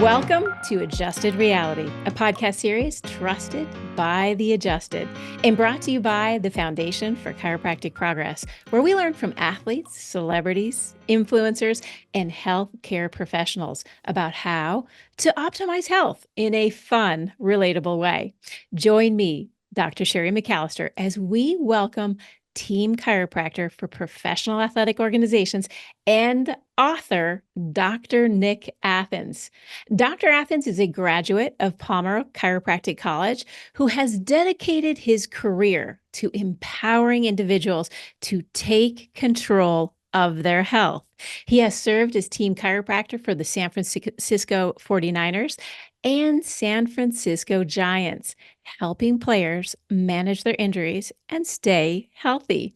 Welcome to Adjusted Reality, a podcast series trusted by the adjusted and brought to you by the Foundation for Chiropractic Progress, where we learn from athletes, celebrities, influencers, and healthcare professionals about how to optimize health in a fun, relatable way. Join me, Dr. Sherry McAllister, as we welcome team chiropractor for professional athletic organizations and author Dr. Nick Athens. Dr. Athens is a graduate of Palmer Chiropractic College who has dedicated his career to empowering individuals to take control of their health. He has served as team chiropractor for the San Francisco 49ers and San Francisco Giants, helping players manage their injuries and stay healthy.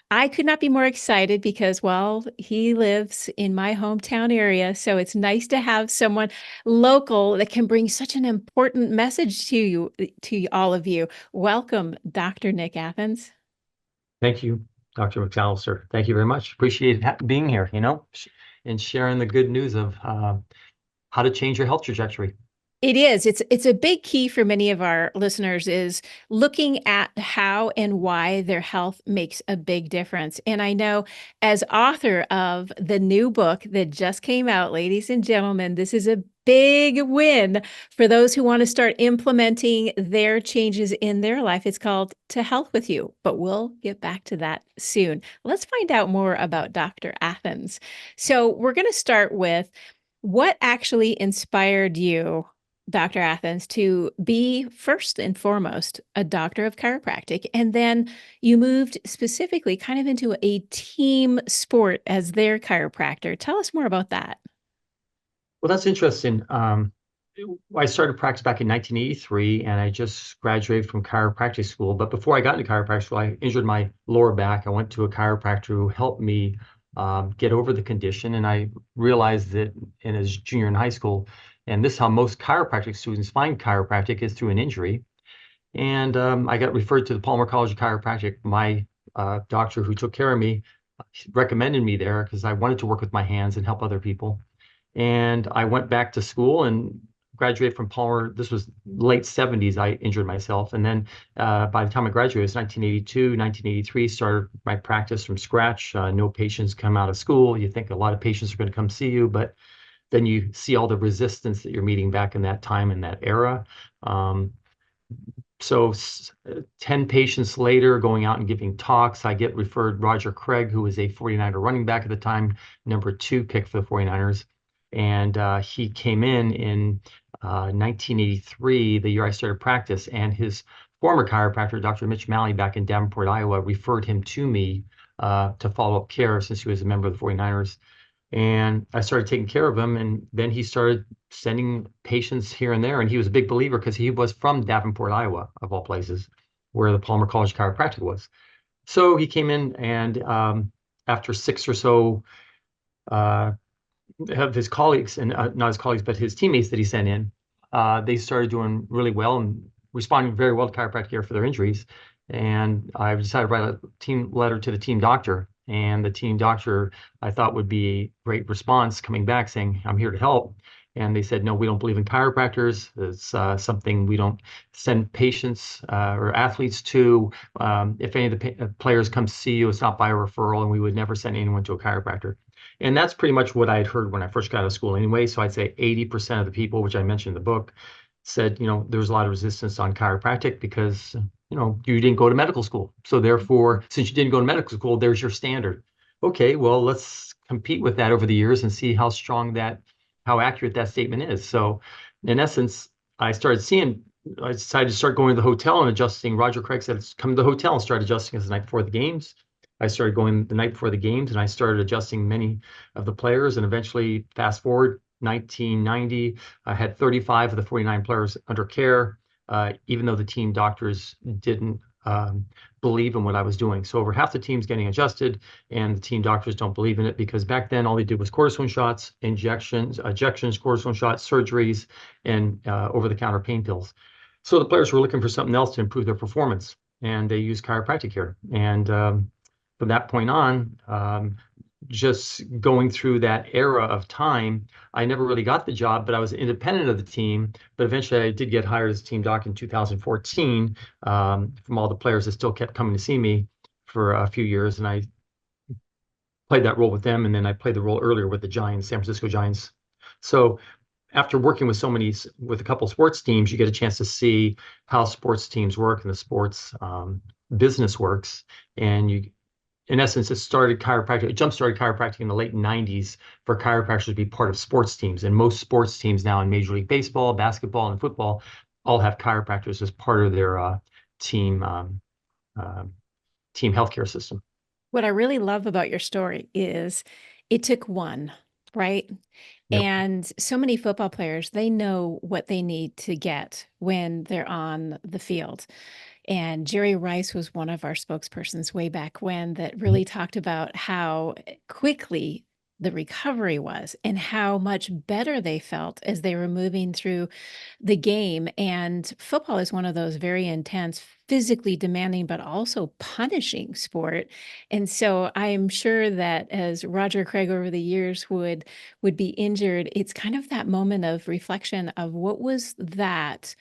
I could not be more excited because, well, he lives in my hometown area, so it's nice to have someone local that can bring such an important message to you, to all of you. Welcome, Dr. Nick Athens. Thank you, Dr. McAllister. Thank you very much. Appreciate being here, and sharing the good news of how to change your health trajectory. It is. It's a big key for many of our listeners is looking at how and why their health makes a big difference. And I know as author of the new book that just came out, ladies and gentlemen, this is a big win for those who want to start implementing their changes in their life. It's called To Health With You, but we'll get back to that soon. Let's find out more about Dr. Athens. So we're going to start with what actually inspired you, Dr. Athens, to be first and foremost a doctor of chiropractic, and then you moved specifically kind of into a team sport as their chiropractor. Tell us more about that. Well, that's interesting. I started practice back in 1983, and I just graduated from chiropractic school. But before I got into chiropractic school, I injured my lower back. I went to a chiropractor who helped me get over the condition, and I realized that as junior in high school, and this is how most chiropractic students find chiropractic is through an injury. And I got referred to the Palmer College of Chiropractic. My doctor who took care of me recommended me there because I wanted to work with my hands and help other people. And I went back to school and graduated from Palmer. This was late 70s. I injured myself. And then by the time I graduated, it was 1982, 1983, started my practice from scratch. No patients come out of school. You think a lot of patients are going to come see you, but then you see all the resistance that you're meeting back in that time, in that era. So 10 patients later, going out and giving talks, I get referred Roger Craig, who was a 49er running back at the time, number 2 pick for the 49ers. And he came in 1983, the year I started practice, and his former chiropractor, Dr. Mitch Malley, back in Davenport, Iowa, referred him to me to follow up care since he was a member of the 49ers. And I started taking care of him, and then he started sending patients here and there. And he was a big believer because he was from Davenport, Iowa, of all places, where the Palmer College Chiropractic was. So he came in, and after 6 or so of his colleagues, and not his colleagues, but his teammates that he sent in, they started doing really well and responding very well to chiropractic care for their injuries. And I decided to write a team letter to the team doctor. And the team doctor, I thought, would be a great response coming back saying, I'm here to help. And they said, no, we don't believe in chiropractors. It's something we don't send patients or athletes to. If any of the players come see you, it's not by referral, and we would never send anyone to a chiropractor. And that's pretty much what I had heard when I first got out of school anyway. So I'd say 80% of the people, which I mentioned in the book, said, there was a lot of resistance on chiropractic because you didn't go to medical school. So therefore, since you didn't go to medical school, there's your standard. Okay, well, let's compete with that over the years and see how accurate that statement is. So in essence, I decided to start going to the hotel and adjusting. Roger Craig said, come to the hotel and start adjusting us the night before the games. I started going the night before the games, and I started adjusting many of the players. And eventually, fast forward, 1990, I had 35 of the 49 players under care, even though the team doctors didn't believe in what I was doing. So over half the team's getting adjusted, and the team doctors don't believe in it because back then all they did was cortisone shots, ejections, cortisone shots, surgeries, and over-the-counter pain pills. So the players were looking for something else to improve their performance, and they used chiropractic care. And from that point on, just going through that era of time, I never really got the job, but I was independent of the team. But eventually I did get hired as team doc in 2014, from all the players that still kept coming to see me for a few years. And I played that role with them. And then I played the role earlier with the Giants, San Francisco Giants. So after working with with a couple of sports teams, you get a chance to see how sports teams work and the sports business works. And in essence, it jump-started chiropractic in the late 90s for chiropractors to be part of sports teams. And most sports teams now in Major League Baseball, basketball, and football all have chiropractors as part of their team uh, team healthcare system. What I really love about your story is it took one, right? Yep. And so many football players, they know what they need to get when they're on the field. And Jerry Rice was one of our spokespersons way back when that really talked about how quickly the recovery was and how much better they felt as they were moving through the game. And football is one of those very intense, physically demanding, but also punishing sport. And so I'm sure that as Roger Craig over the years would be injured, it's kind of that moment of reflection of what was that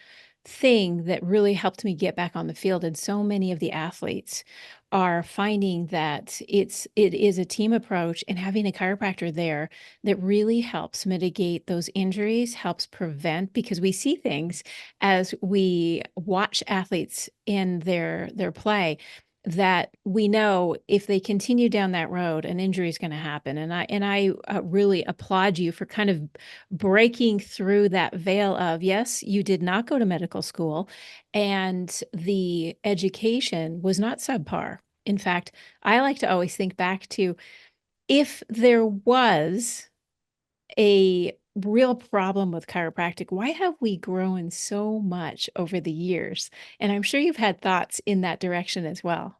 thing that really helped me get back on the field. And so many of the athletes are finding that it is a team approach, and having a chiropractor there that really helps mitigate those injuries, helps prevent, because we see things as we watch athletes in their play that we know if they continue down that road, an injury is going to happen. And I really applaud you for kind of breaking through that veil of, yes, you did not go to medical school, and the education was not subpar. In fact, I like to always think back to, if there was a real problem with chiropractic, why have we grown so much over the years? And I'm sure you've had thoughts in that direction as well.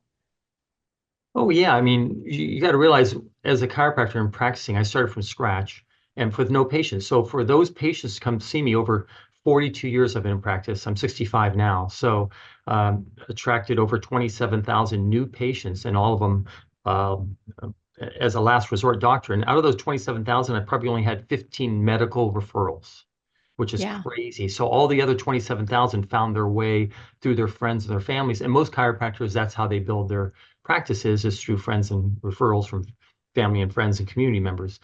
Oh yeah, I mean, you got to realize as a chiropractor and practicing, I started from scratch and with no patients. So for those patients to come see me over 42 years I've been in practice, I'm 65 now. So attracted over 27,000 new patients, and all of them um, as a last resort doctor. And out of those 27,000, I probably only had 15 medical referrals, which is Yeah. crazy. So all the other 27,000 found their way through their friends and their families. And most chiropractors, that's how they build their practices, is through friends and referrals from family and friends and community members.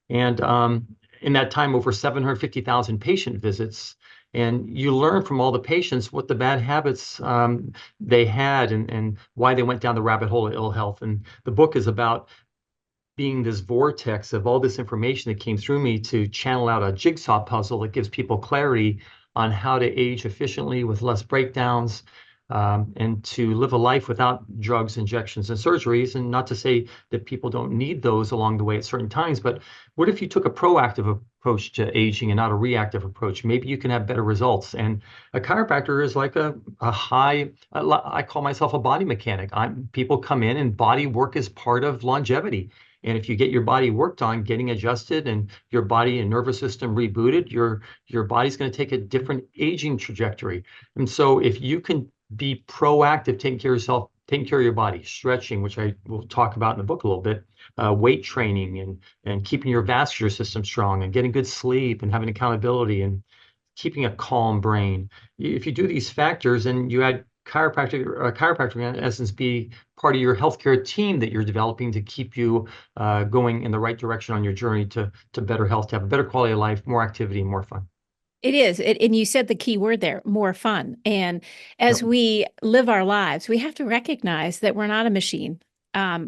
And in that time, over 750,000 patient visits. And you learn from all the patients what the bad habits they had, and why they went down the rabbit hole of ill health. And the book is about being this vortex of all this information that came through me to channel out a jigsaw puzzle that gives people clarity on how to age efficiently with less breakdowns, and to live a life without drugs, injections, and surgeries. And not to say that people don't need those along the way at certain times, but what if you took a proactive approach to aging and not a reactive approach? Maybe you can have better results. And a chiropractor is like I call myself a body mechanic. People come in, and body work is part of longevity. And if you get your body worked on, getting adjusted, and your body and nervous system rebooted, your body's going to take a different aging trajectory. And so if you can be proactive, taking care of yourself, taking care of your body, stretching, which I will talk about in the book a little bit, weight training, and keeping your vascular system strong, and getting good sleep, and having accountability, and keeping a calm brain. If you do these factors and you add chiropractic in essence be part of your healthcare team that you're developing to keep you going in the right direction on your journey to better health, to have a better quality of life, more activity, and more fun. It is. And you said the key word there, more fun. And as Yep. we live our lives, we have to recognize that we're not a machine.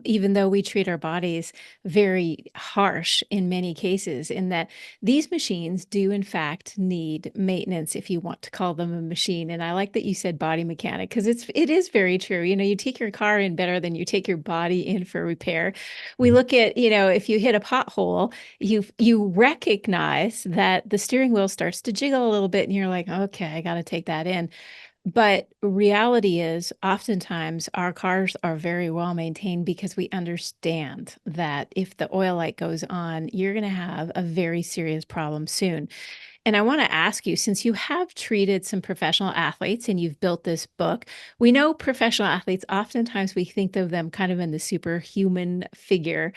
Even though we treat our bodies very harsh in many cases, in that these machines do in fact need maintenance, if you want to call them a machine. And I like that you said body mechanic, because it is very true. You know, you take your car in better than you take your body in for repair. We Mhm. look at, if you hit a pothole, you recognize that the steering wheel starts to jiggle a little bit, and you're like, okay, I got to take that in. But reality is, oftentimes our cars are very well maintained because we understand that if the oil light goes on, you're going to have a very serious problem soon. And I want to ask you, since you have treated some professional athletes and you've built this book, we know professional athletes, oftentimes we think of them kind of in the superhuman figure.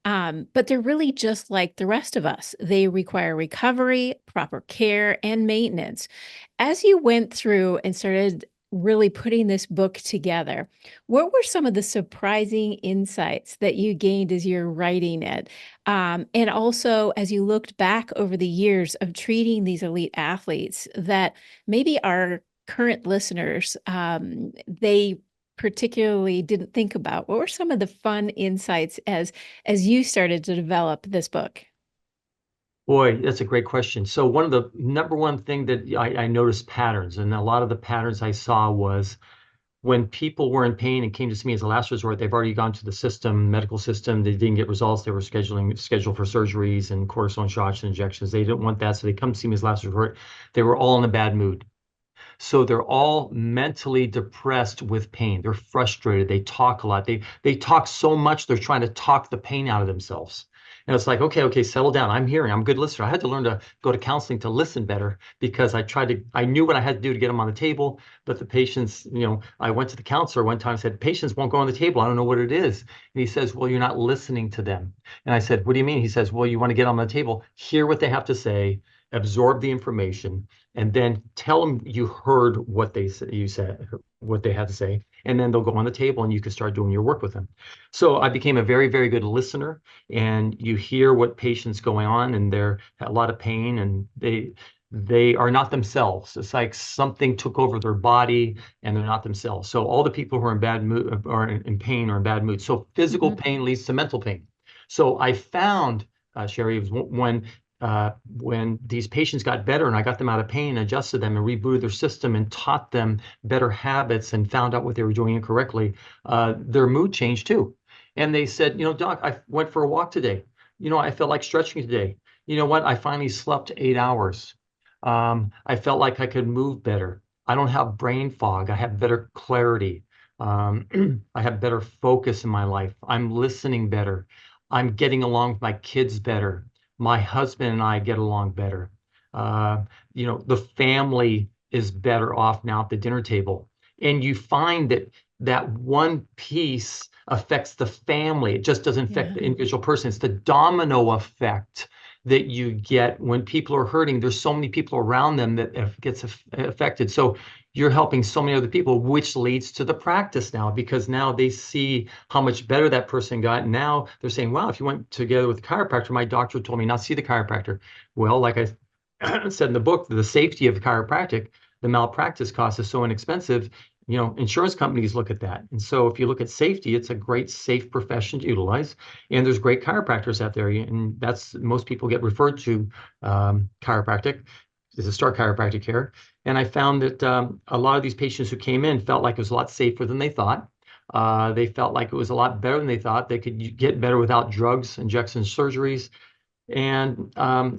But they're really just like the rest of us. They require recovery, proper care, and maintenance. As you went through and started really putting this book together, what were some of the surprising insights that you gained as you're writing it? And also, as you looked back over the years of treating these elite athletes that maybe our current listeners, they particularly didn't think about? What were some of the fun insights as you started to develop this book? Boy, that's a great question. So one of the number one thing that I noticed patterns, and a lot of the patterns I saw was when people were in pain and came to see me as a last resort, they've already gone to the medical system. They didn't get results. They were scheduled for surgeries and cortisone shots and injections. They didn't want that, so they come to see me as last resort. They were all in a bad mood. So they're all mentally depressed with pain. They're frustrated. They talk a lot. They talk so much, they're trying to talk the pain out of themselves. And it's like, okay, settle down. I'm hearing. I'm a good listener. I had to learn to go to counseling to listen better because I knew what I had to do to get them on the table. But the patients, I went to the counselor one time and said, patients won't go on the table. I don't know what it is. And he says, well, you're not listening to them. And I said, what do you mean? He says, well, you want to get on the table, hear what they have to say, absorb the information, and then tell them you heard what you said, what they had to say, and then they'll go on the table and you can start doing your work with them. So I became a very, very good listener, and you hear what patients going on, and they're a lot of pain, and they are not themselves. It's like something took over their body and they're not themselves. So all the people who are in bad mood or in pain or in bad mood. So physical pain leads to mental pain. So I found, Sherry, it was when these patients got better and I got them out of pain, adjusted them and rebooted their system and taught them better habits and found out what they were doing incorrectly, their mood changed too. And they said, doc, I went for a walk today. I felt like stretching today. You know what? I finally slept 8 hours. I felt like I could move better. I don't have brain fog. I have better clarity. I have better focus in my life. I'm listening better. I'm getting along with my kids better. My husband and I get along better. The family is better off now at the dinner table. And you find that one piece affects the family. It just doesn't affect the individual person. It's the domino effect that you get when people are hurting. There's so many people around them that gets affected. So you're helping so many other people, which leads to the practice now, because now they see how much better that person got. And now they're saying, wow, if you went together with a chiropractor, my doctor told me not to see the chiropractor. Well, like I said in the book, the safety of the chiropractic, the malpractice cost is so inexpensive. Insurance companies look at that. And so if you look at safety, it's a great, safe profession to utilize. And there's great chiropractors out there. And most people get referred to chiropractic to start chiropractic care. And I found that a lot of these patients who came in felt like it was a lot safer than they thought. They felt like it was a lot better than they thought. They could get better without drugs, injections, surgeries. And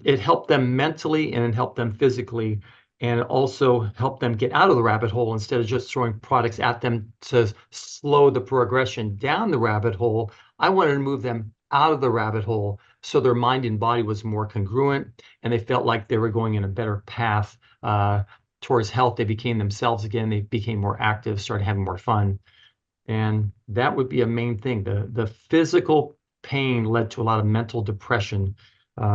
it helped them mentally and it helped them physically, and it also helped them get out of the rabbit hole instead of just throwing products at them to slow the progression down the rabbit hole. I wanted to move them out of the rabbit hole so their mind and body was more congruent and they felt like they were going in a better path towards health. They became themselves again. They became more active, started having more fun. And that would be a main thing. The physical pain led to a lot of mental depression,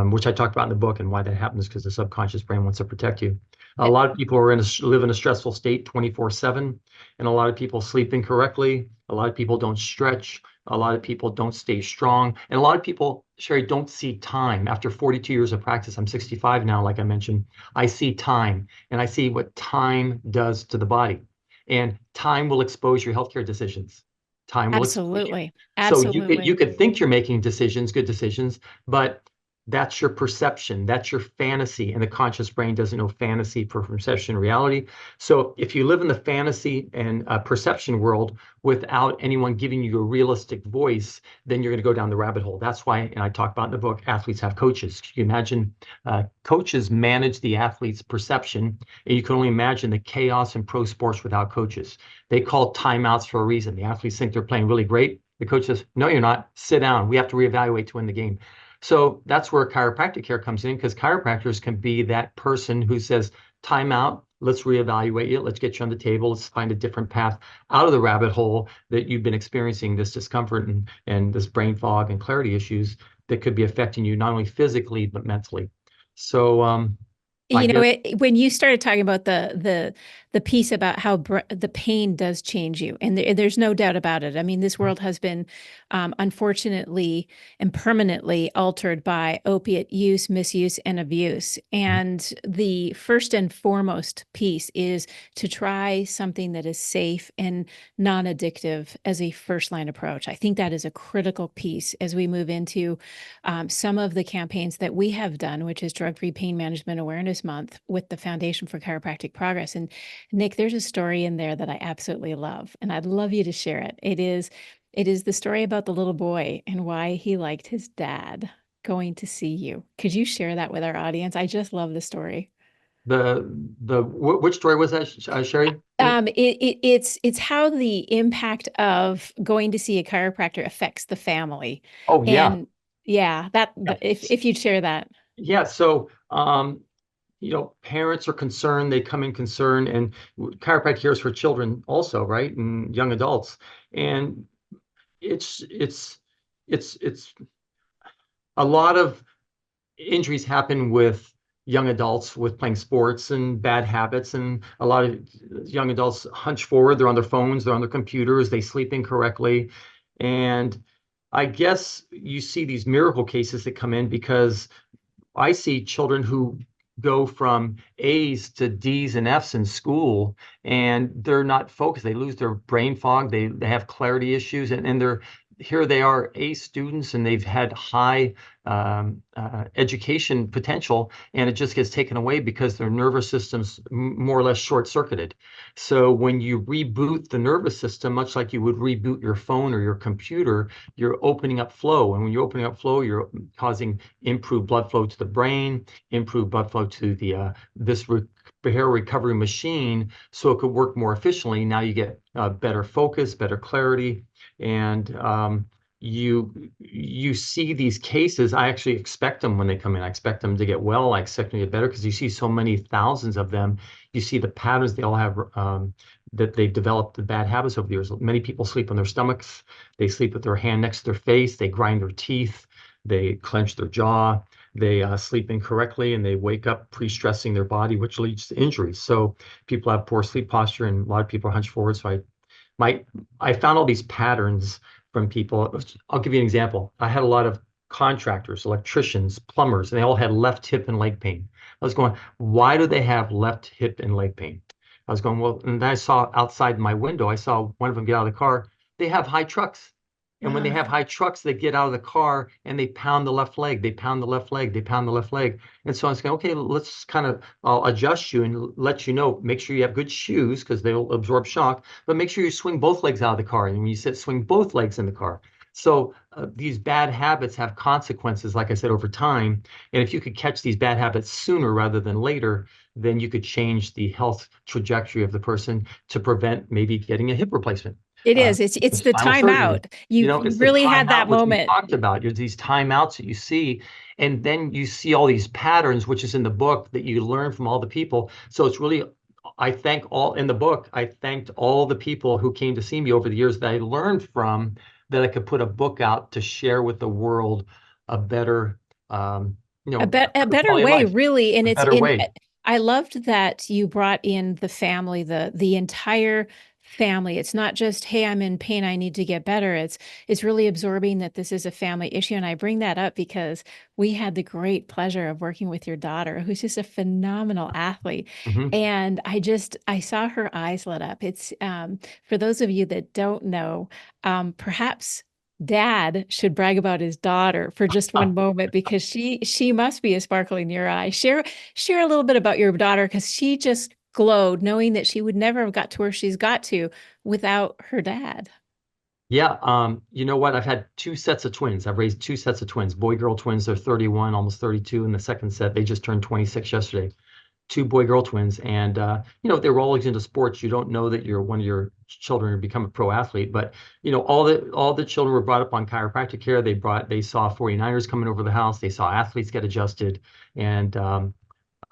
which I talked about in the book, and why that happens because the subconscious brain wants to protect you. A lot of people live in a stressful state 24/7, and a lot of people sleep incorrectly. A lot of people don't stretch. A lot of people don't stay strong. And a lot of people, Sherry, don't see time. After 42 years of practice, I'm 65 now, like I mentioned, I see time, and I see what time does to the body. And time will expose your healthcare decisions. Time will expose you. Absolutely. So you Absolutely. could think you're making decisions, good decisions, but that's your perception, that's your fantasy, and the conscious brain doesn't know fantasy for perception reality. So if you live in the fantasy and perception world without anyone giving you a realistic voice, then you're going to go down the rabbit hole. That's why, and I talk about in the book, athletes have coaches. You can imagine coaches manage the athlete's perception, and you can only imagine the chaos in pro sports without coaches. They call timeouts for a reason. The athletes think they're playing really great. The coach says, no, you're not. Sit down. We have to reevaluate to win the game. So that's where chiropractic care comes in, because chiropractors can be that person who says, time out, let's reevaluate it. Let's get you on the table. Let's find a different path out of the rabbit hole that you've been experiencing this discomfort and this brain fog and clarity issues that could be affecting you not only physically, but mentally. So, I guess, When you started talking about the piece about how the pain does change you, and there's no doubt about it. I mean, this world has been, unfortunately and permanently altered by opiate use, misuse, and abuse. And the first and foremost piece is to try something that is safe and non-addictive as a first line approach. I think that is a critical piece as we move into some of the campaigns that we have done, which is Drug-Free Pain Management Awareness Month with the Foundation for Chiropractic Progress. And Nick, there's a story in there that I absolutely love, and I'd love you to share it. It is the story about the little boy and why he liked his dad going to see you. Could you share that with our audience? I just love the story. which story was that, Sherry? It's how the impact of going to see a chiropractor affects the family. Oh, yeah. And yeah, Yeah. if you'd share that. Yeah. So, parents are concerned, they come in concerned, and chiropractic care is for children also, right? And young adults. And it's a lot of injuries happen with young adults with playing sports and bad habits. And a lot of young adults hunch forward, they're on their phones, they're on their computers, they sleep incorrectly. And I guess you see these miracle cases that come in because I see children who go from A's to D's and F's in school, and they're not focused. They lose their brain fog. They have clarity issues, and they're here. They are A students, and they've had high education potential, and it just gets taken away because their nervous system's more or less short-circuited. So when you reboot the nervous system, much like you would reboot your phone or your computer, you're opening up flow. And when you're opening up flow, you're causing improved blood flow to the brain, improved blood flow to the this hair recovery machine, so it could work more efficiently. Now you get better focus, better clarity, and you see these cases. I actually expect them when they come in. I expect them to get well. I expect them to get better because you see so many thousands of them. You see the patterns they all have, that they've developed the bad habits over the years. Many people sleep on their stomachs. They sleep with their hand next to their face. They grind their teeth. They clench their jaw. They sleep incorrectly, and they wake up pre-stressing their body, which leads to injuries. So people have poor sleep posture, and a lot of people hunch forward. So I found all these patterns from people. I'll give you an example. I had a lot of contractors, electricians, plumbers, and they all had left hip and leg pain. I was going, why do they have left hip and leg pain? I was going, well, and then I saw outside my window, I saw one of them get out of the car. They have high trucks. And when they have high trucks, they get out of the car and they pound the left leg. They pound the left leg. They pound the left leg. And so I was going, okay, let's I'll adjust you and let you know, make sure you have good shoes because they'll absorb shock, but make sure you swing both legs out of the car. And when you said swing both legs in the car. So these bad habits have consequences, like I said, over time. And if you could catch these bad habits sooner rather than later, then you could change the health trajectory of the person to prevent maybe getting a hip replacement. It is. It's the Spinal surgery. timeout. You It's the really had that timeout, which we moment. talked about. There's these timeouts that you see, and then you see all these patterns, which is in the book that you learn from all the people. So it's really, I thank all in the book. I thanked all the people who came to see me over the years that I learned from, that I could put a book out to share with the world a better, A better quality of way, life, really. And a it's better in, way. I loved that you brought in the family, the entire family. It's not just, hey, I'm in pain, I need to get better. It's really absorbing that this is a family issue. And I bring that up because we had the great pleasure of working with your daughter, who's just a phenomenal athlete. Mhm. And I saw her eyes lit up. It's for those of you that don't know, perhaps dad should brag about his daughter for just one moment, because she must be a sparkle in your eye. Share a little bit about your daughter, because she just glowed knowing that she would never have got to where she's got to without her dad. Yeah, you know what? I've had two sets of twins. I've raised two sets of twins, boy-girl twins. They're 31, almost 32. And the second set, they just turned 26 yesterday. Two boy-girl twins. And, they were always into sports. You don't know that one of your children to become a pro athlete. But, all the children were brought up on chiropractic care. They saw 49ers coming over the house. They saw athletes get adjusted. And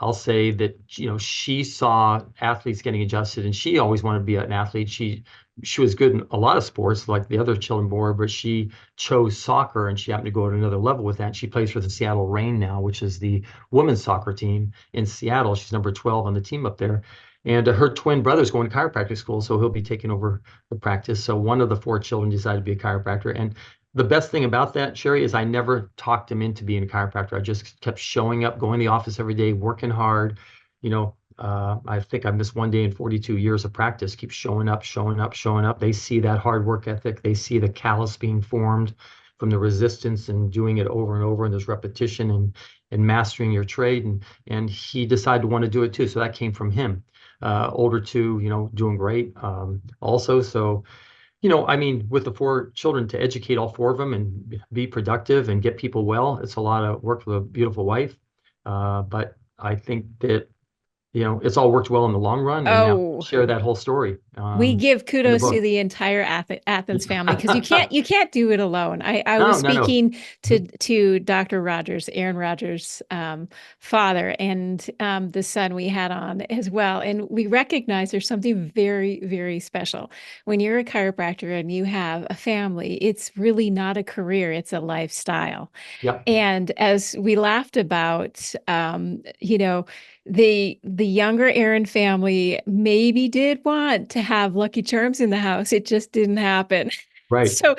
I'll say that, she saw athletes getting adjusted, and she always wanted to be an athlete. She was good in a lot of sports like the other children were, but she chose soccer, and she happened to go at another level with that. She plays for the Seattle Reign now, which is the women's soccer team in Seattle. She's number 12 on the team up there. And her twin brother's going to chiropractic school, so he'll be taking over the practice. So one of the four children decided to be a chiropractor. And the best thing about that, Sherry, is I never talked him into being a chiropractor. I just kept showing up, going to the office every day, working hard. I think I missed one day in 42 years of practice. Keep showing up, showing up, showing up. They see that hard work ethic. They see the callus being formed from the resistance and doing it over and over. And there's repetition and mastering your trade. And he decided to want to do it too. So that came from him. Older two, doing great. Also, so I mean, with the four children, to educate all four of them and be productive and get people well, it's a lot of work with a beautiful wife. But I think that, it's all worked well in the long run. And now Oh, share that whole story we give in the kudos to book. the entire Athens family, because you can't do it alone. I was No, no, no. speaking to Dr. Rogers, Aaron Rogers' father, and the son we had on as well, and we recognize there's something very, very special when you're a chiropractor and you have a family. It's really not a career; it's a lifestyle. Yep. And as we laughed about, the younger Aaron family maybe did want to have Lucky Charms in the house. It just didn't happen. Right. So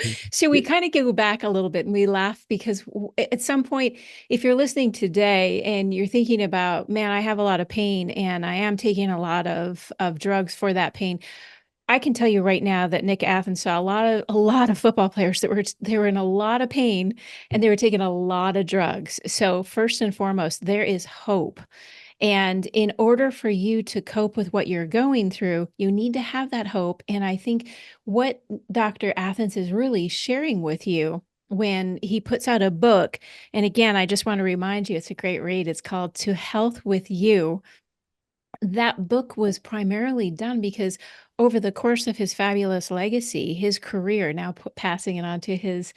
we kind of go back a little bit and we laugh because at some point, if you're listening today and you're thinking about, man, I have a lot of pain and I am taking a lot of drugs for that pain. I can tell you right now that Nick Athens saw a lot of football players that were in a lot of pain and they were taking a lot of drugs. So first and foremost, there is hope. And in order for you to cope with what you're going through, you need to have that hope. And I think what Dr. Athens is really sharing with you when he puts out a book, and again, I just want to remind you, it's a great read. It's called To Health with You. That book was primarily done because over the course of his fabulous legacy, his career, now passing it on to his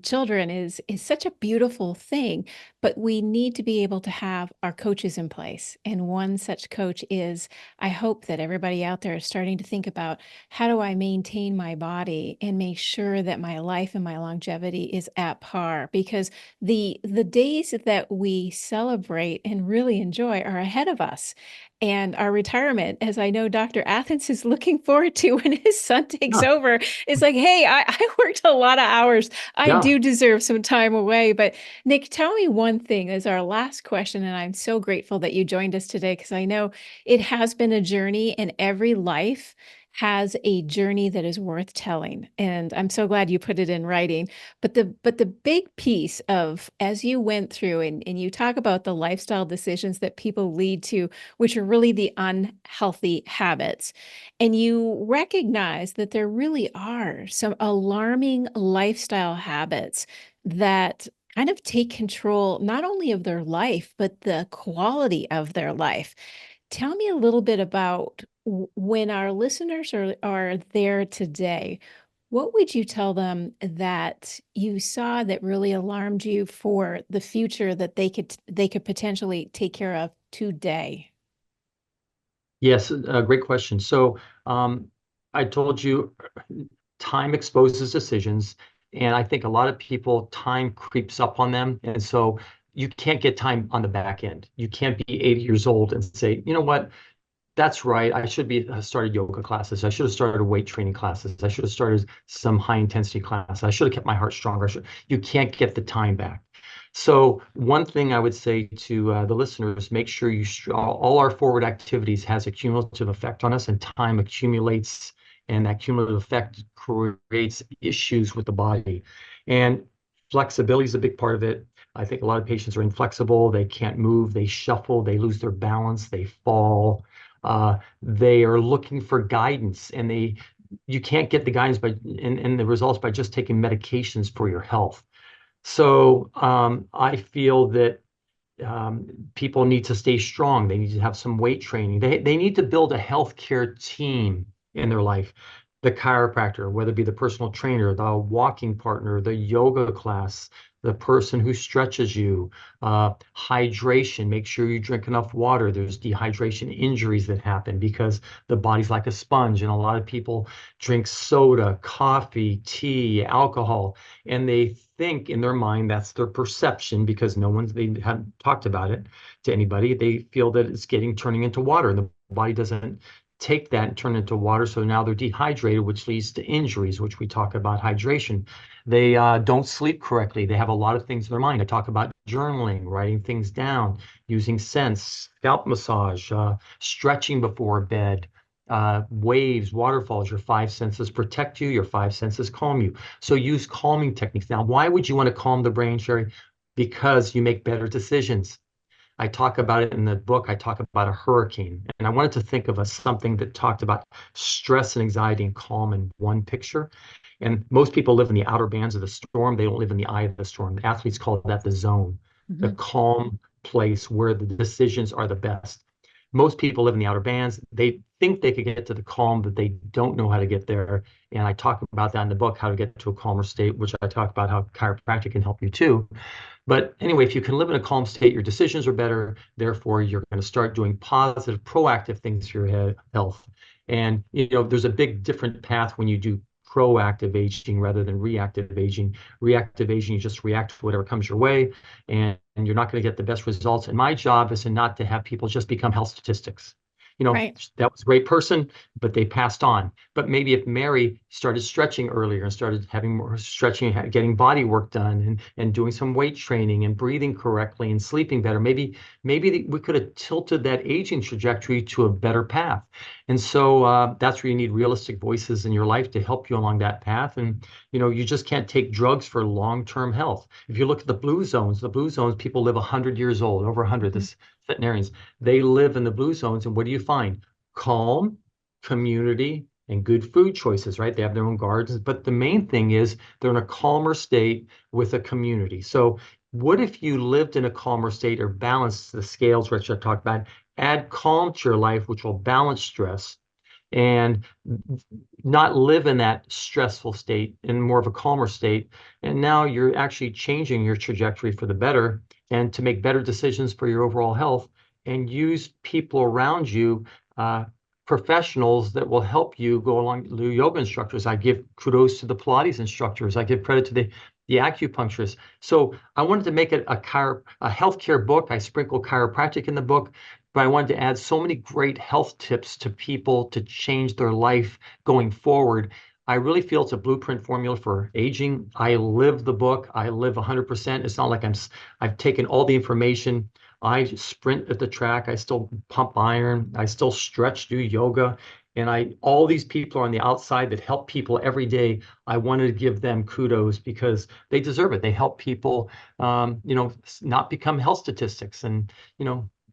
children, is such a beautiful thing. But we need to be able to have our coaches in place, and one such coach is, I hope that everybody out there is starting to think about, how do I maintain my body and make sure that my life and my longevity is at par, because the days that we celebrate and really enjoy are ahead of us. And our retirement, as I know Dr. Athens is looking forward to when his son takes Yeah. over, is like, hey, I worked a lot of hours. I Yeah. do deserve some time away. But Nick, tell me one thing as our last question. And I'm so grateful that you joined us today, because I know it has been a journey, and every life has a journey that is worth telling. And I'm so glad you put it in writing. But the big piece of, as you went through and you talk about the lifestyle decisions that people lead to, which are really the unhealthy habits, and you recognize that there really are some alarming lifestyle habits that kind of take control not only of their life, but the quality of their life. Tell me a little bit about when our listeners are there today, what would you tell them that you saw that really alarmed you for the future that they could potentially take care of today? Yes. Great question. So, I told you, time exposes decisions. And I think a lot of people, time creeps up on them. And so you can't get time on the back end. You can't be 80 years old and say, you know what? That's right. I should be started yoga classes. I should have started weight training classes. I should have started some high intensity class. I should have kept my heart stronger. You can't get the time back. So one thing I would say to the listeners, make sure all our forward activities has a cumulative effect on us, and time accumulates, and that cumulative effect creates issues with the body. And flexibility is a big part of it. I think a lot of patients are inflexible. They can't move. They shuffle. They lose their balance. They fall. They are looking for guidance, and you can't get the guidance and the results by just taking medications for your health. So I feel that people need to stay strong. They need to have some weight training. They need to build a healthcare team in their life. The chiropractor, whether it be the personal trainer, the walking partner, the yoga class, the person who stretches you, hydration, make sure you drink enough water. There's dehydration injuries that happen because the body's like a sponge, and a lot of people drink soda, coffee, tea, alcohol, and they think in their mind that's their perception because they haven't talked about it to anybody. They feel that it's turning into water, and the body doesn't take that and turn it into water. So now they're dehydrated, which leads to injuries, which we talk about hydration. They don't sleep correctly. They have a lot of things in their mind. I talk about journaling, writing things down, using scents, scalp massage, stretching before bed, waves, waterfalls. Your five senses protect you. Your five senses calm you. So use calming techniques. Now, why would you want to calm the brain, Sherry? Because you make better decisions. I talk about it in the book. I talk about a hurricane, and I wanted to think of something that talked about stress and anxiety and calm in one picture. And most people live in the outer bands of the storm. They don't live in the eye of the storm. The athletes call that the zone, the calm place where the decisions are the best. Most people live in the outer bands. They think they could get to the calm, but they don't know how to get there. And I talk about that in the book, how to get to a calmer state, which I talk about how chiropractic can help you too. But anyway, if you can live in a calm state, your decisions are better. Therefore, you're going to start doing positive, proactive things for your health. And there's a big different path when you do proactive aging rather than reactive aging. Reactive aging, you just react to whatever comes your way, and you're not going to get the best results. And my job is not to have people just become health statistics. Right. That was a great person, but they passed on. But maybe if Mary started stretching earlier and started having more stretching, getting body work done, and doing some weight training and breathing correctly and sleeping better, maybe we could have tilted that aging trajectory to a better path. And so that's where you need realistic voices in your life to help you along that path. And you just can't take drugs for long-term health. If you look at the blue zones, people live 100 years old, over 100. This veterinarians, they live in the blue zones, and what do you find? Calm, community, and good food choices, right? They have their own gardens, but the main thing is they're in a calmer state with a community. So what if you lived in a calmer state or balanced the scales, which I talked about, add calm to your life, which will balance stress, and not live in that stressful state, in more of a calmer state. And now you're actually changing your trajectory for the better and to make better decisions for your overall health, and use people around you, professionals that will help you go along. The yoga instructors, I give kudos to the Pilates instructors. I give credit to the acupuncturists. So I wanted to make it a healthcare book. I sprinkle chiropractic in the book, but I wanted to add so many great health tips to people to change their life going forward. I really feel it's a blueprint formula for aging. I live the book. I live 100%. It's not like I've taken all the information. I sprint at the track. I still pump iron. I still stretch, do yoga. And all these people are on the outside that help people every day. I wanted to give them kudos because they deserve it. They help people, not become health statistics. And,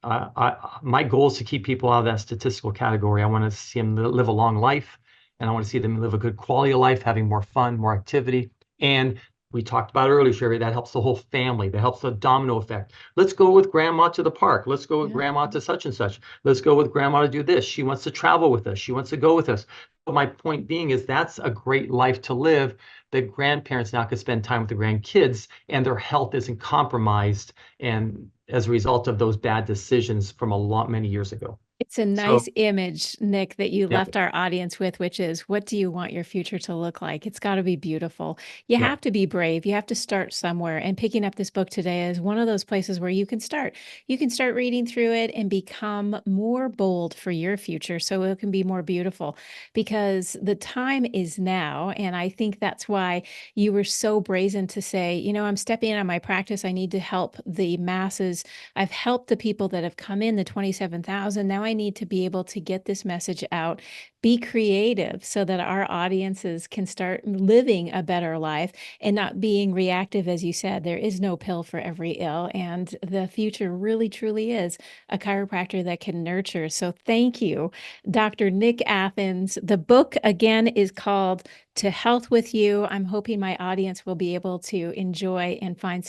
my goal is to keep people out of that statistical category. I want to see them live a long life, and I want to see them live a good quality of life, having more fun, more activity. And we talked about earlier, Sherry, that helps the whole family. That helps the domino effect. Let's go with grandma to the park. Let's go with grandma to such and such. Let's go with grandma to do this. She wants to travel with us. She wants to go with us. But my point being is that's a great life to live. The grandparents now can spend time with the grandkids, and their health isn't compromised, and as a result of those bad decisions from many years ago. It's a nice So, image, Nick, that you yeah, left our audience with, which is, what do you want your future to look like? It's got to be beautiful. You yeah. have to be brave. You have to start somewhere. And picking up this book today is one of those places where you can start. You can start reading through it and become more bold for your future so it can be more beautiful, because the time is now. And I think that's why you were so brazen to say, I'm stepping out of my practice. I need to help the masses. I've helped the people that have come in, the 27,000. Now I need to be able to get this message out, be creative so that our audiences can start living a better life and not being reactive. As you said, there is no pill for every ill, and the future really, truly is a chiropractor that can nurture. So thank you, Dr. Nick Athens. The book, again, is called To Health with You. I'm hoping my audience will be able to enjoy and find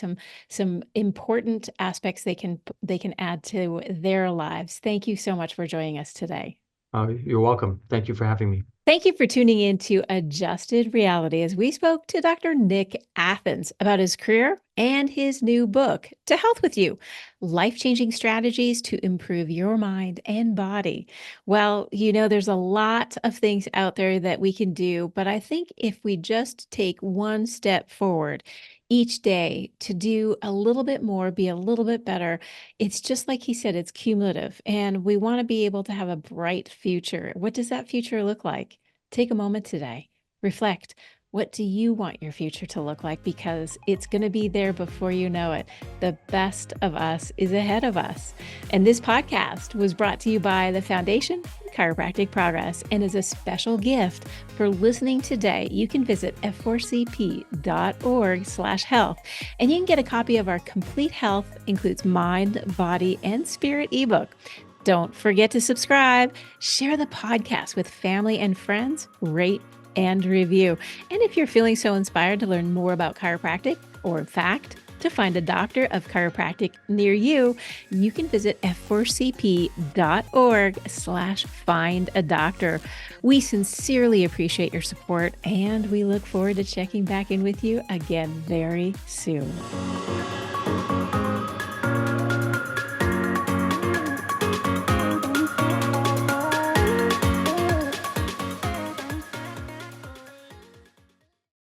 some important aspects they can add to their lives. Thank you so much for joining us today. You're welcome. Thank you for having me. Thank you for tuning in to Adjusted Reality as we spoke to Dr. Nick Athens about his career and his new book, To Health With You, Life-Changing Strategies to Improve Your Mind and Body. Well, there's a lot of things out there that we can do, but I think if we just take one step forward each day to do a little bit more, be a little bit better, it's just like he said, it's cumulative, and we want to be able to have a bright future. What does that future look like? Take a moment today, reflect. What do you want your future to look like? Because it's going to be there before you know it. The best of us is ahead of us. And this podcast was brought to you by the Foundation for Chiropractic Progress. And as a special gift for listening today, you can visit f4cp.org/health, and you can get a copy of our Complete Health, includes mind, body, and spirit ebook. Don't forget to subscribe, share the podcast with family and friends, rate and review. And if you're feeling so inspired to learn more about chiropractic, or in fact, to find a doctor of chiropractic near you, you can visit f4cp.org/find-a-doctor. We sincerely appreciate your support, and we look forward to checking back in with you again very soon.